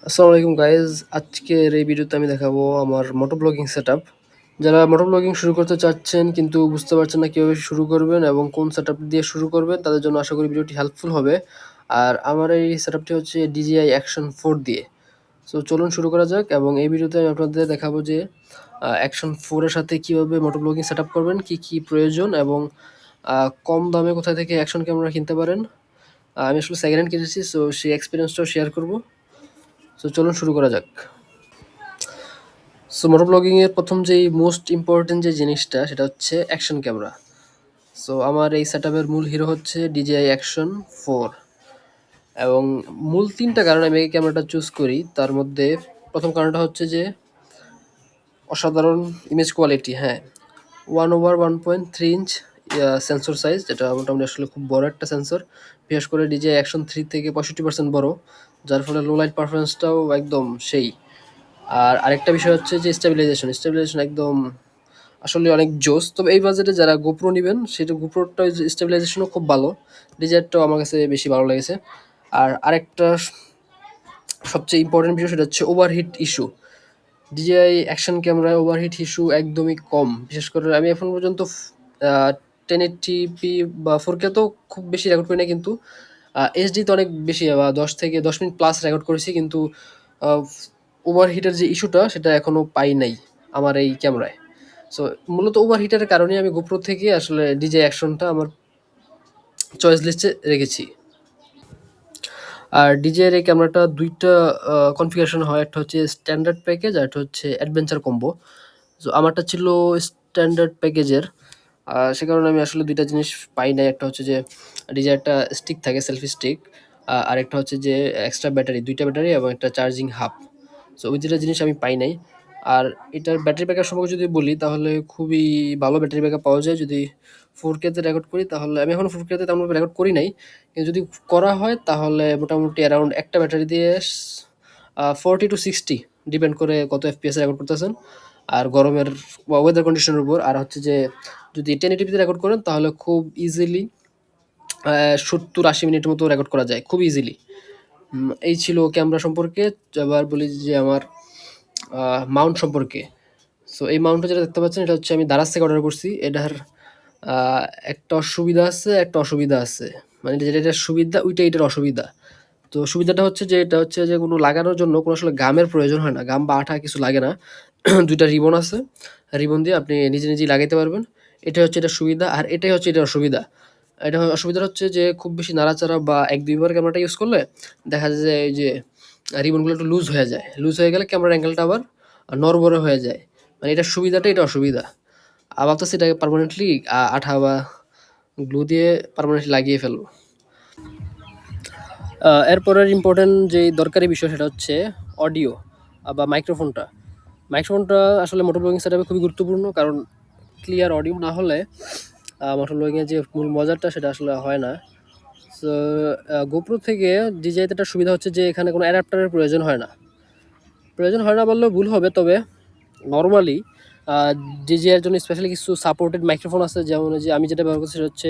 আসসালামু আলাইকুম গাইজ। আজকের এই ভিডিওতে আমি দেখাবো আমার মোটো ব্লগিং সেটআপ। যারা মোটো ব্লগিং শুরু করতে চাচ্ছেন কিন্তু বুঝতে পারছেন না কীভাবে শুরু করবেন এবং কোন সেটআপ দিয়ে শুরু করবেন, তাদের জন্য আশা করি ভিডিওটি হেল্পফুল হবে। আর আমার এই সেটআপটি হচ্ছে DJI Action 4 দিয়ে। সো চলুন শুরু করা যাক, এবং এই ভিডিওতে আমি আপনাদের দেখাবো যে Action 4 এর সাথে কীভাবে মোটো ব্লগিং সেটআপ করবেন, কী কী প্রয়োজন, এবং কম দামে কোথা থেকে অ্যাকশন ক্যামেরা কিনতে পারেন। আমি আসলে সেকেন্ড হ্যান্ড কিনেছি, সো সেই এক্সপিরিয়েন্সটাও শেয়ার করবো। সো চলুন শুরু করা যাক। সো মোটো ব্লগিংয়ের প্রথম যেই মোস্ট ইম্পর্টেন্ট যে জিনিসটা, সেটা হচ্ছে অ্যাকশন ক্যামেরা। সো আমার এই সেটআপের মূল হিরো হচ্ছে DJI Action 4, এবং মূল 3টা কারণে আমি এই ক্যামেরাটা চুজ করি। তার মধ্যে প্রথম কারণটা হচ্ছে যে অসাধারণ ইমেজ কোয়ালিটি। হ্যাঁ, 1/1.3 ইঞ্চ সেন্সর সাইজ, যেটা মোটামুটি আসলে খুব বড় একটা সেন্সর। বিশেষ করে DJI Action 3 থেকে 65% বড়, যার ফলে লো লাইট পারফরমেন্সটাও একদম সেই। আর আরেকটা বিষয় হচ্ছে যে স্টেবিলাইজেশন একদম আসলে অনেক জোস। তবে এই বাজেটে যারা গোপ্রো নেবেন, সেটা গোপ্রোটা স্টেবিলাইজেশনও খুব ভালো। ডিজায়ারটাও আমার কাছে বেশি ভালো লেগেছে। আর আরেকটা সবচেয়ে ইম্পর্টেন্ট বিষয়, সেটা হচ্ছে ওভারহিট ইস্যু। DJI অ্যাকশন ক্যামেরায় ওভারহিট ইস্যু একদমই কম। বিশেষ করে আমি এখন পর্যন্ত 1080p বা 4K তো খুব বেশি রেকর্ড করি না, কিন্তু HD-তে অনেক বেশি, বা 10 মিনিট প্লাস রেকর্ড করেছি, কিন্তু ওভারহিটের যে ইস্যুটা সেটা এখনও পাই নাই আমার এই ক্যামেরায়। সো মূলত ওভারহিটের কারণে আমি গোপ্রো থেকে আসলে DJI অ্যাকশনটা আমার চয়েস লিস্টে রেখেছি। আর DJI-এর এই ক্যামেরাটা 2টা কনফিগারেশন হয়, একটা হচ্ছে স্ট্যান্ডার্ড প্যাকেজ আর একটা হচ্ছে অ্যাডভেঞ্চার কম্বো। সো আমারটা ছিল স্ট্যান্ডার্ড প্যাকেজের, সে কারণে আমি আসলে 2টা জিনিস পাই নাই। একটা হচ্ছে যে DJI একটা স্টিক থাকে, সেলফি স্টিক, আরেকটা হচ্ছে যে এক্সট্রা ব্যাটারি, 2টা ব্যাটারি এবং একটা চার্জিং হাব। সো ওই 2টা জিনিস আমি পাই নাই। আর এটার ব্যাটারি ব্যাকআপ সম্পর্কে যদি বলি, তাহলে খুবই ভালো ব্যাটারি ব্যাকআপ পাওয়া যায়। যদি 4K-তে রেকর্ড করি, তাহলে আমি এখনও 4K-তে তেমনভাবে রেকর্ড করি নাই, কিন্তু যদি করা হয় তাহলে মোটামুটি অ্যারাউন্ড একটা ব্যাটারি দিয়ে 40 to 60, ডিপেন্ড করে কত FPS রেকর্ড করতেছেন আর গরমের বা ওয়েদার কন্ডিশনের উপর। আর হচ্ছে যে যদি 1080p-তে রেকর্ড করেন, তাহলে খুব ইজিলি 70-80 মিনিটের মতো রেকর্ড করা যায় খুব ইজিলি। এই ছিল ক্যামেরা সম্পর্কে। এবার বলি যে আমার মাউন্ট সম্পর্কে। সো এই মাউন্টটা যেটা দেখতে পাচ্ছেন, এটা হচ্ছে আমি দারাজ থেকে অর্ডার করছি। এটার একটা সুবিধা আছে, একটা অসুবিধা আছে। মানে যেটা এটার সুবিধা, ওইটা এটার অসুবিধা। তো সুবিধাটা হচ্ছে যে এটা হচ্ছে যে কোনো লাগানোর জন্য কোনো আসলে গামের প্রয়োজন হয় না, গাম বা আঠা কিছু লাগে না। 2টা রিবন আছে, রিবন দিয়ে আপনি নিজে নিজেই লাগাইতে পারবেন। এটা হচ্ছে এটার সুবিধা, আর এটাই হচ্ছে এটার অসুবিধা। এটা অসুবিধা হচ্ছে যে খুব বেশি নাড়াচাড়া বা 1-2 বার ক্যামেরাটা ইউজ করলে দেখা যায় যে এই যে রিবনগুলো একটু লুজ হয়ে যায়। লুজ হয়ে গেলে ক্যামেরার অ্যাঙ্গেলটা আবার নড়বড়ে হয়ে যায়। মানে এটার সুবিধাটা, এটা অসুবিধা। ভাবতেছি এটাকে পার্মানেন্টলি আঠা বা গ্লু দিয়ে পার্মানেন্টলি লাগিয়ে ফেলবো। এরপরের ইম্পর্টেন্ট যেই দরকারি বিষয়, সেটা হচ্ছে অডিও বা মাইক্রোফোনটা। মাইক্রোফোনটা আসলে মোটর ব্লগিং সেটআপে খুবই গুরুত্বপূর্ণ, কারণ ক্লিয়ার অডিও না হলে মোটর ব্লগিংয়ের যে মূল মজাটা সেটা আসলে হয় না। সো গোপ্রো থেকে DJI-তে একটা সুবিধা হচ্ছে যে এখানে কোনো অ্যাডাপ্টারের প্রয়োজন হয় না বললেও ভুল হবে। তবে নর্মালি DJI-এর জন্য স্পেশালি কিছু সাপোর্টেড মাইক্রোফোন আছে, যেমন যে আমি যেটা ব্যবহার করছি সেটা হচ্ছে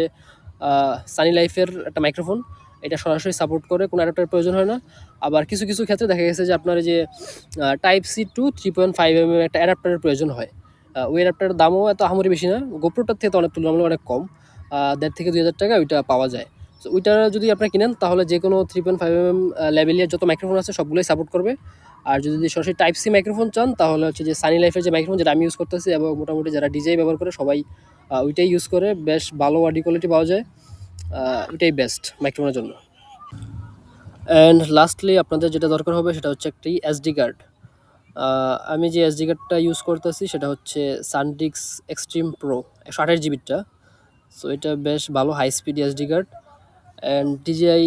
সানি লাইফের একটা মাইক্রোফোন। এটা সরাসরি সাপোর্ট করে, কোনো অ্যাডাপ্টারের প্রয়োজন হয় না। আবার কিছু কিছু ক্ষেত্রে দেখা গেছে যে আপনার যে Type-C to 3.5 mm একটা অ্যাডাপ্টারের প্রয়োজন হয়। ওই অ্যাডাপ্টারের দামও এত আহামরি বেশি না, গোপ্রোটার থেকে তো অনেক তুলনামূলক অনেক কম। 1.5 থেকে 2,000 টাকা ওইটা পাওয়া যায়। সো ওইটা যদি আপনি কিনেন, তাহলে যে কোনো 3.5 mm লেভেলের যত মাইক্রোফোন আছে সবগুলোই সাপোর্ট করবে। আর যদি সরাসরি Type-C মাইক্রোফোন চান, তাহলে হচ্ছে যে সানি লাইফের যে মাইক্রোফোন, যেটা আমি ইউজ করতেছি এবং মোটামুটি যারা DJI ব্যবহার করে সবাই ওইটাই ইউজ করে। বেশ ভালো অডিও কোয়ালিটি পাওয়া যায়, ওইটাই বেস্ট মাইক্রোফোনের জন্য। অ্যান্ড লাস্টলি আপনাদের যেটা দরকার হবে, সেটা হচ্ছে একটি SD কার্ড। আমি যে SD কার্ডটা ইউজ করতেছি সেটা হচ্ছে SanDisk Extreme Pro 128 GB-টা। সো এটা বেশ ভালো high speed SD card. And DJI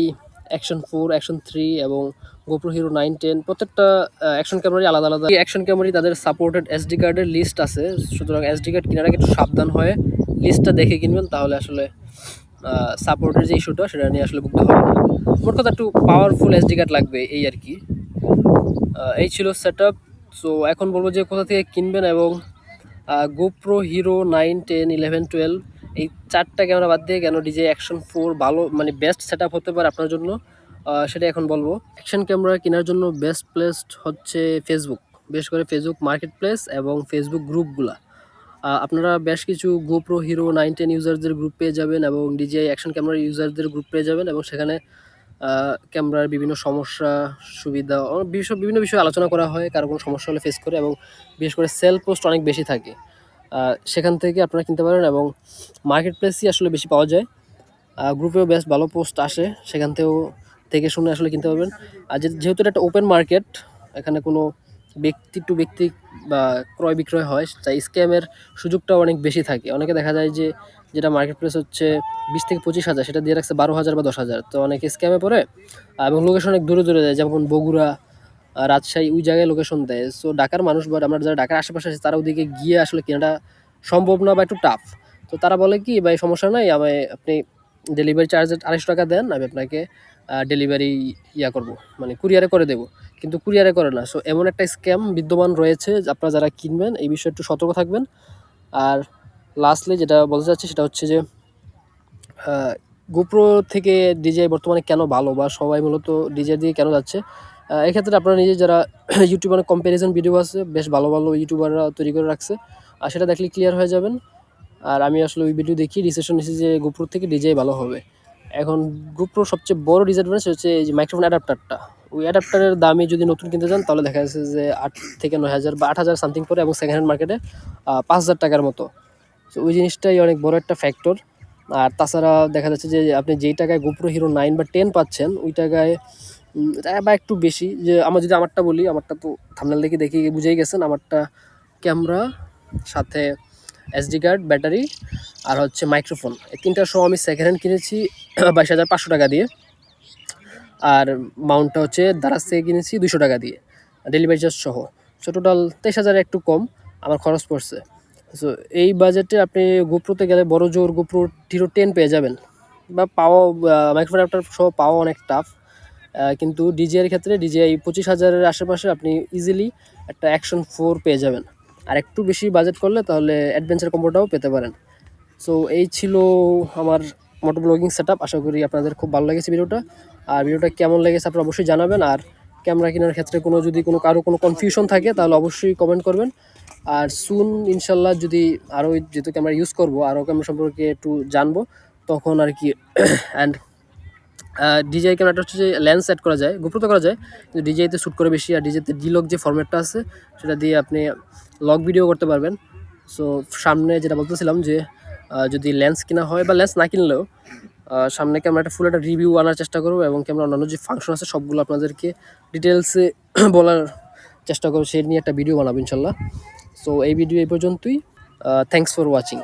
Action 4, Action 3 এবং GoPro Hero 9, 10 প্রত্যেকটা অ্যাকশন ক্যামেরারই আলাদা আলাদা অ্যাকশন ক্যামেরারই তাদের সাপোর্টেড SD কার্ডের লিস্ট আছে। সুতরাং SD কার্ড কেনার আগে একটু সাবধান হয়ে লিস্টটা দেখে কিনবেন, তাহলে আসলে সাপোর্টের যে ইস্যুটা সেটা নিয়ে আসলে ভুগতে হবে না। মোট কথা একটু পাওয়ারফুল SD কার্ড লাগবে, এই আর কি। এই ছিল সেটআপ। সো এখন বলবো যে কোথা থেকে কিনবেন, এবং GoPro Hero 9, 10, 11, 12 এই 4টা ক্যামেরা বাদ দিয়ে কেন DJI Action 4 ভালো, মানে বেস্ট সেটআপ হতে পারে আপনার জন্য। সেটা এখন বলবো। অ্যাকশন ক্যামেরা কেনার জন্য বেস্ট প্লেসড হচ্ছে ফেসবুক, বিশেষ করে ফেসবুক মার্কেট প্লেস এবং ফেসবুক গ্রুপগুলা। আপনারা বেশ কিছু গোপ্রো হিরো 910 ইউজারদের গ্রুপ পেয়ে যাবেন এবং ডিজিআই অ্যাকশন ক্যামেরা ইউজারদের গ্রুপ পেয়ে যাবেন, এবং সেখানে ক্যামেরার বিভিন্ন সমস্যা সুবিধা বিভিন্ন বিষয়ে আলোচনা করা হয়, কারো কোনো সমস্যা হলে ফেস করে, এবং বিশেষ করে সেল পোস্ট অনেক বেশি থাকে। সেখান থেকে আপনারা কিনতে পারেন, এবং মার্কেট প্লেসই আসলে বেশি পাওয়া যায়। গ্রুপেও বেশ ভালো পোস্ট আসে, সেখান থেকেও থেকে শুনে আসলে কিনতে পারবেন। আর যেহেতু এটা একটা ওপেন মার্কেট, এখানে কোনো ব্যক্তি টু ব্যক্তি বা ক্রয় বিক্রয় হয়, তাই স্ক্যামের সুযোগটাও অনেক বেশি থাকে। অনেকে দেখা যায় যে যেটা মার্কেট প্লেস হচ্ছে 20,000 থেকে 25,000, সেটা দিয়ে রাখছে 12,000 বা 10,000, তো অনেকে স্ক্যামে পড়ে। এবং লোকেশন অনেক দূরে দূরে যায়, যেমন বগুড়া, রাজশাহী, ওই জায়গায় লোকেশন দেয়। সো ঢাকার মানুষ বা আমরা যারা ঢাকার আশেপাশে আছে তারা ওদিকে গিয়ে আসলে কেনাটা সম্ভব না বা একটু টাফ। তো তারা বলে কি, ভাই সমস্যা নাই, আপনি ডেলিভারি চার্জ 250 টাকা দেন, আমি আপনাকে ডেলিভারি করব, মানে কুরিয়ারে করে দেবো। কিন্তু কুরিয়ারে করে না। সো এমন একটা স্ক্যাম বিদ্যমান রয়েছে, আপনারা যারা কিনবেন এই বিষয়ে একটু সতর্ক থাকবেন। আর লাস্টলি যেটা বলতে চাচ্ছি সেটা হচ্ছে যে গোপ্রো থেকে ডিজে বর্তমানে কেন ভালো, বা সবাই মূলত ডিজে দিয়ে কেন যাচ্ছে, এক্ষেত্রে আপনারা নিজে যারা ইউটিউবে অনেক কম্প্যারিজন ভিডিও আছে, বেশ ভালো ভালো ইউটিউবাররা তৈরি করে রাখছে, আর সেটা দেখলে ক্লিয়ার হয়ে যাবেন। আর আমি আসলে ওই ভিডিও দেখি ডিসিশন নিয়েছি যে গোপ্রো থেকে ডিজে ভালো হবে। এখন গোপ্রোর সবচেয়ে বড় ডিসঅ্যাডভান্টেজ হচ্ছে এই যে মাইক্রোফোন অ্যাডাপ্টারটা। ওই অ্যাডাপ্টারের দামে যদি নতুন কিনতে চান তাহলে দেখা যাচ্ছে যে 8 থেকে 9,000 বা 8,000 সামথিং করে, এবং সেকেন্ড হ্যান্ড মার্কেটে 5,000 টাকার মতো। তো ওই জিনিসটাই অনেক বড় একটা ফ্যাক্টর। আর তাছাড়া দেখা যাচ্ছে যে আপনি যেই টাকায় গোপ্রো হিরো 9 বা 10 পাচ্ছেন, ওই টাকায় বা একটু বেশি, যে যদি আমারটা বলি, আমারটা তো থাম্বনেল দেখে বুঝেই গেছেন। আমারটা ক্যামেরা, সাথে এসডি কার্ড, ব্যাটারি, আর হচ্ছে মাইক্রোফোন, এই তিনটা সহ আমি সেকেন্ড হ্যান্ড কিনেছি 22,500 টাকা দিয়ে। আর মাউন্টটা হচ্ছে দারাজ থেকে কিনেছি 200 টাকা দিয়ে, ডেলিভারি চার্জ সহ। সো টোটাল 23,000, একটু কম আমার খরচ পড়ছে। সো এই বাজেটে আপনি গোপ্রোতে গেলে বড় জোর গোপ্রো হিরো 10 পেয়ে যাবেন, বা পাওয়া মাইক্রোফোন অ্যাডাপ্টার সহ পাওয়া অনেক টাফ। কিন্তু ডিজিআইয়ের ক্ষেত্রে ডিজিআই 25,000-এর আশেপাশে আপনি ইজিলি একটা অ্যাকশন 4 পেয়ে যাবেন। আর একটু বেশি বাজেট করলে তাহলে অ্যাডভেঞ্চার কম্বোটাও পেতে পারেন। সো এই ছিল আমার মোটো ব্লগিং সেটআপ। আশা করি আপনাদের খুব ভালো লেগেছে ভিডিওটা। আর ভিডিওটা কেমন লেগেছে আপনারা অবশ্যই জানাবেন। আর ক্যামেরা কেনার ক্ষেত্রে যদি কারো কোনো কনফিউশন থাকে তাহলে অবশ্যই কমেন্ট করবেন। আর সুন ইনশাল্লাহ যদি আরও, যেহেতু ক্যামেরা ইউজ করবো, আরও ক্যামেরা সম্পর্কে একটু জানবো, তখন আর কি। অ্যান্ড ডিজিআই ক্যামেরাটা হচ্ছে যে লেন্স সেট করা যায়, গোপ্রোতে করা যায়, কিন্তু ডিজিআইতে শ্যুট করে বেশি। আর ডিজিআইতে ডিলগ যে ফরম্যাটটা আছে সেটা দিয়ে আপনি লগ ভিডিও করতে পারবেন। সো সামনে যেটা বলতেছিলাম যে যদি লেন্স কেনা হয়, বা লেন্স না কিনলেও সামনে ক্যামেরাটা ফুল একটা রিভিউ আনার চেষ্টা করবো, এবং ক্যামেরা অন্যান্য যে ফাংশন আছে সবগুলো আপনাদেরকে ডিটেলসে বলার চেষ্টা করবো, সেই নিয়ে একটা ভিডিও বানাবো ইনশাল্লাহ। সো এই ভিডিও এই পর্যন্তই। Thanks for watching.